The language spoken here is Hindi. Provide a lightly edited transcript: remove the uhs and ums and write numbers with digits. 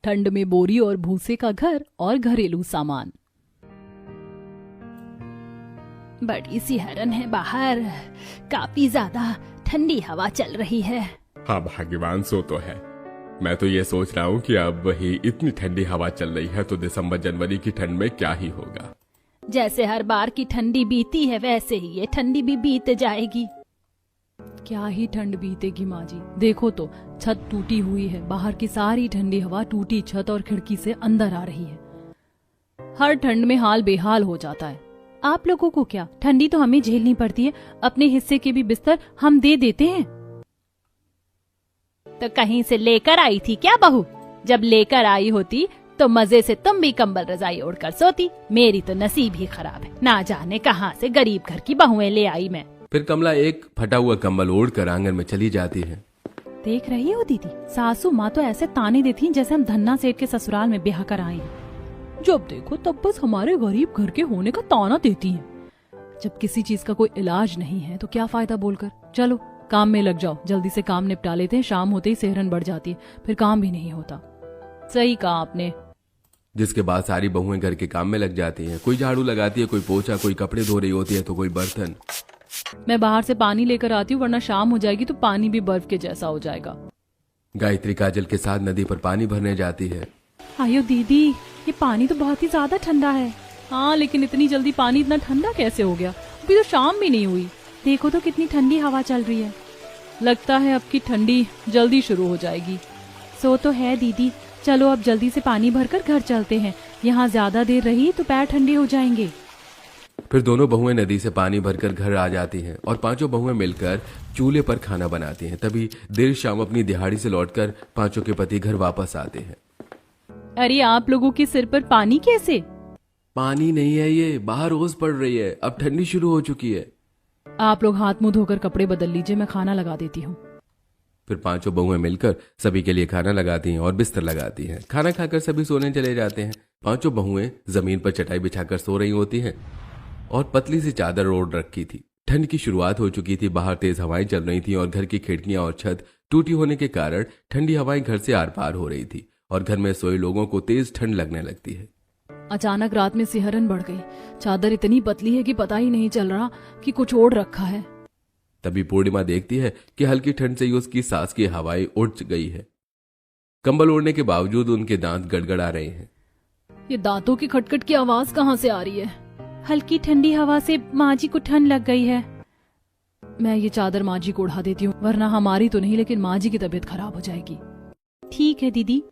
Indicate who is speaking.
Speaker 1: ठंड में बोरी और भूसे का घर और घरेलू सामान। बड़ी सी हरन है बाहर, काफी ज्यादा ठंडी हवा चल रही है।
Speaker 2: हाँ भाग्यवान सो तो है। मैं तो ये सोच रहा हूँ कि अब वही इतनी ठंडी हवा चल रही है तो दिसंबर जनवरी की ठंड में क्या ही होगा।
Speaker 1: जैसे हर बार की ठंडी बीती है वैसे ही ये ठंडी भी बीत जाएगी। क्या ही ठंड बीतेगी माँ जी, देखो तो छत टूटी हुई है, बाहर की सारी ठंडी हवा टूटी छत और खिड़की से अंदर आ रही है। हर ठंड में हाल बेहाल हो जाता है। आप लोगों को क्या, ठंडी तो हमें झेलनी पड़ती है, अपने हिस्से के भी बिस्तर हम दे देते हैं। तो कहीं से लेकर आई थी क्या बहू? जब लेकर आई होती तो मजे से तुम भी कंबल रजाई ओढ़कर सोती। मेरी तो नसीब ही खराब है, ना जाने कहां से गरीब घर की बहुएं ले आई मैं।
Speaker 3: फिर कमला एक फटा हुआ कंबल ओढ़कर आंगन में चली जाती है।
Speaker 1: देख रही हो दीदी, सासू माँ तो ऐसे ताने देती जैसे हम धन्ना सेठ के ससुराल में ब्याह कर आए हैं। जब देखो तब बस हमारे गरीब घर के होने का ताना देती हैं। जब किसी चीज का कोई इलाज नहीं है तो क्या फायदा बोलकर। चलो काम में लग जाओ, जल्दी से काम निपटा लेते हैं, शाम होते ही सेहरन बढ़ जाती है, फिर काम भी नहीं होता। सही कहा आपने।
Speaker 3: जिसके बाद सारी बहुएं घर के काम में लग जाती हैं। कोई झाड़ू लगाती है, कोई पोछा, कोई कपड़े धो रही होती है तो कोई बर्तन।
Speaker 1: मैं बाहर से पानी लेकर आती हूँ, वरना शाम हो जाएगी तो पानी भी बर्फ के जैसा हो जाएगा।
Speaker 3: गायत्री काजल के साथ नदी पर पानी भरने जाती है।
Speaker 1: आयो दीदी, ये पानी तो बहुत ही ज्यादा ठंडा है। हाँ, लेकिन इतनी जल्दी पानी इतना ठंडा कैसे हो गया? अभी तो शाम भी नहीं हुई, देखो तो कितनी ठंडी हवा चल रही है। लगता है अब की ठंडी जल्दी शुरू हो जाएगी। सो तो है दीदी, चलो अब जल्दी से पानी भरकर घर चलते हैं, यहाँ ज्यादा देर रही तो पैर ठंडे हो जाएंगे।
Speaker 3: फिर दोनों बहुएं नदी से पानी भरकर घर आ जाती हैं और पांचों बहुएं मिलकर चूल्हे पर खाना बनाती हैं। तभी देर शाम अपनी दिहाड़ी से लौटकर पांचों के पति घर वापस आते हैं।
Speaker 1: अरे आप लोगों के सिर पर पानी कैसे?
Speaker 3: पानी नहीं है, ये बाहर ओस पड़ रही है, अब ठंडी शुरू हो चुकी है।
Speaker 1: आप लोग हाथ मुंह धोकर कपड़े बदल लीजिए, मैं खाना लगा देती हूँ।
Speaker 3: फिर पांचों बहुएं मिलकर सभी के लिए खाना लगाती हैं और बिस्तर लगाती हैं। खाना खाकर सभी सोने चले जाते हैं। पांचों बहुएं जमीन पर चटाई बिछाकर सो रही होती हैं और पतली सी चादर ओढ़ रखी थी। ठंड की शुरुआत हो चुकी थी, बाहर तेज हवाएं चल रही थी और घर की खिड़कियां और छत टूटी होने के कारण ठंडी हवाएं घर से आर पार हो रही थी और घर में सोए लोगों को तेज ठंड लगने लगती है।
Speaker 1: अचानक रात में सिहरन बढ़ गई। चादर इतनी पतली है कि पता ही नहीं चल रहा कि कुछ ओढ़ रखा है।
Speaker 3: तभी पूर्णिमा देखती है कि हल्की ठंड से ही उसकी सांस की हवाएं उड़ गई है। कंबल ओढ़ने के बावजूद उनके दांत गड़गड़ा रहे हैं।
Speaker 1: ये दांतों की खटखट की आवाज कहाँ से आ रही है? हल्की ठंडी हवा से माँ जी को ठंड लग गई है। मैं ये चादर माँ जी को उड़ा देती हूँ, वरना हमारी तो नहीं लेकिन माँ जी की तबीयत खराब हो जाएगी। ठीक है दीदी,